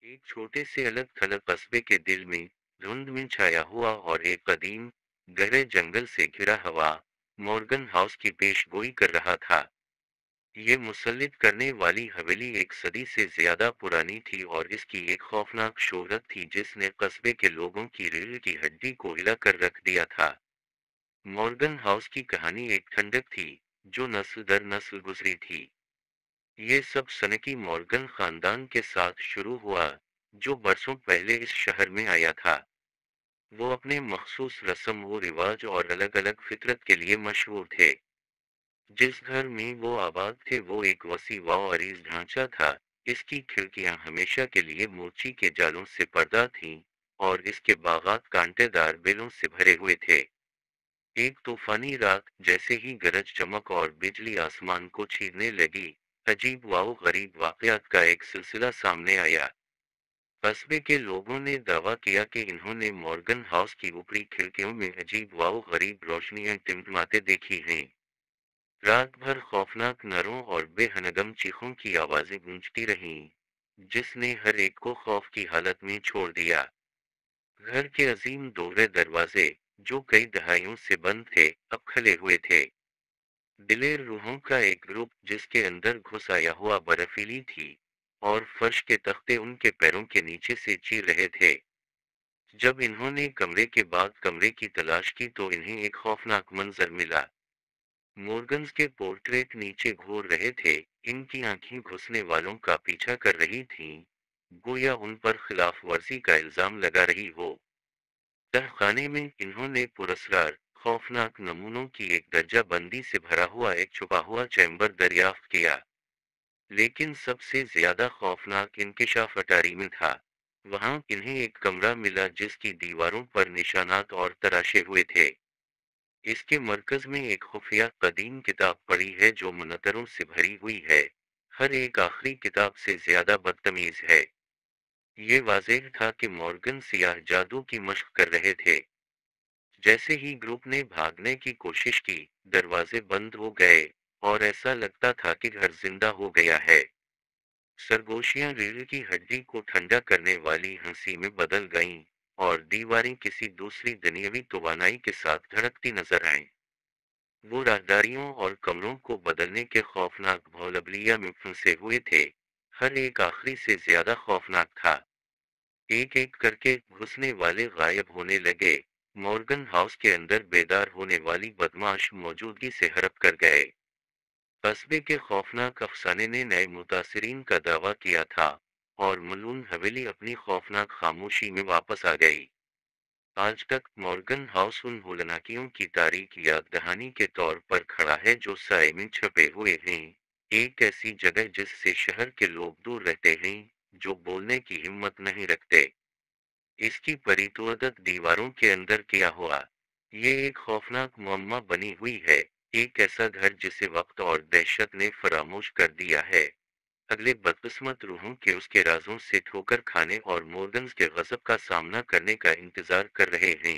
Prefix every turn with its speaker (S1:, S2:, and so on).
S1: एक छोटे से अलग थलग कस्बे के दिल में धुंध में छाया हुआ और एक कदीम गहरे जंगल से घिरा हवा मॉर्गन हाउस की पेशगोई कर रहा था। ये मुसल्लित करने वाली हवेली एक सदी से ज्यादा पुरानी थी और इसकी एक खौफनाक शोहरत थी जिसने कस्बे के लोगों की रीढ़ की हड्डी को हिला कर रख दिया था। मॉर्गन हाउस की कहानी एक ठंडक थी जो नस्ल दर नस्ल गुजरी थी। ये सब सनकी मॉर्गन खानदान के साथ शुरू हुआ, जो बरसों पहले इस शहर में आया था। वो अपने मखसूस रस्म व रिवाज और अलग अलग फितरत के लिए मशहूर थे। जिस घर में वो आबाद थे वो एक वसी व अरीज ढांचा था। इसकी खिड़कियां हमेशा के लिए मोची के जालों से पर्दा थीं, और इसके बागात कांटेदार बेलों से भरे हुए थे। एक तूफानी रात जैसे ही गरज चमक और बिजली आसमान को छीनने लगी, अजीब व गरीब वाकयात का एक सिलसिला सामने आया। कस्बे के लोगों ने दावा किया कि इन्होंने मॉर्गन हाउस की ऊपरी खिड़कियों में अजीब व गरीब रोशनियां टिमटिमाते देखी हैं। रात भर खौफनाक नरों और बेहनगम चीखों की आवाजें गूंजती रहीं, जिसने हर एक को खौफ की हालत में छोड़ दिया। घर के अजीम दोहरे दरवाजे, जो कई दहाइयों से बंद थे, अब खुले हुए थे। दिलेर रूहों का एक ग्रुप जिसके अंदर घुस आया हुआ बर्फीली थी, और फर्श के तख्ते उनके पैरों के नीचे से चीर रहे थे। जब इन्होंने कमरे के बाद कमरे की तलाश की तो इन्हें एक खौफनाक मंजर मिला। मोर्गन्स के पोर्ट्रेट नीचे घूर रहे थे, इनकी आंखें घुसने वालों का पीछा कर रही थीं, गोया उन पर खिलाफ वर्जी का इल्जाम लगा रही हो। तहखाने में इन्होंने पुरस्कार खौफनाक नमूनों की एक दर्जा बंदी से भरा हुआ एक छुपा हुआ चैम्बर दरियाफ्त किया। लेकिन सबसे ज्यादा खौफनाक इंकिशाफ अटारी में था। वहां इन्हें एक कमरा मिला जिसकी दीवारों पर निशानात और तराशे हुए थे। इसके मरकज में एक खुफिया कदीम किताब पड़ी है जो मुनकरों से भरी हुई है। हर एक आखिरी किताब से ज्यादा बदतमीज है। ये वाज़ेह था कि मॉर्गन सियाह जादू की मशक कर रहे थे। जैसे ही ग्रुप ने भागने की कोशिश की, दरवाजे बंद हो गए, और ऐसा लगता था कि घर जिंदा हो गया है। सरगोशियां रीढ़ की हड्डी को ठंडा करने वाली हंसी में बदल गईं, और दीवारें किसी दूसरी दुनियावी तवानाई के साथ धड़कती नजर आईं। वो राहदारियों और कमरों को बदलने के खौफनाक भौलबलिया में फंसे हुए थे। हर एक आखिरी से ज्यादा खौफनाक था। एक एक करके घुसने वाले गायब होने लगे। मॉर्गन हाउस के अंदर बेदार होने वाली बदमाश मौजूदगी से हड़प कर गए। कस्बे के खौफनाक अफसाने ने नए मुतासिरीन का दावा किया था, और मलून हवेली अपनी खौफनाक खामोशी में वापस आ गई। आज तक मॉर्गन हाउस उन होलनाकियों की तारीख याद दहानी के तौर पर खड़ा है जो साए में छपे हुए हैं। एक ऐसी जगह जिससे शहर के लोग दूर रहते हैं, जो बोलने की हिम्मत नहीं रखते। इसकी परितोषक दीवारों के अंदर क्या हुआ, ये एक खौफनाक मुअम्मा बनी हुई है। एक ऐसा घर जिसे वक्त और दहशत ने फरामोश कर दिया है। अगले बदकिस्मत रूहों के उसके राजों से ठोकर खाने और मोर्गन्स के गजब का सामना करने का इंतजार कर रहे हैं।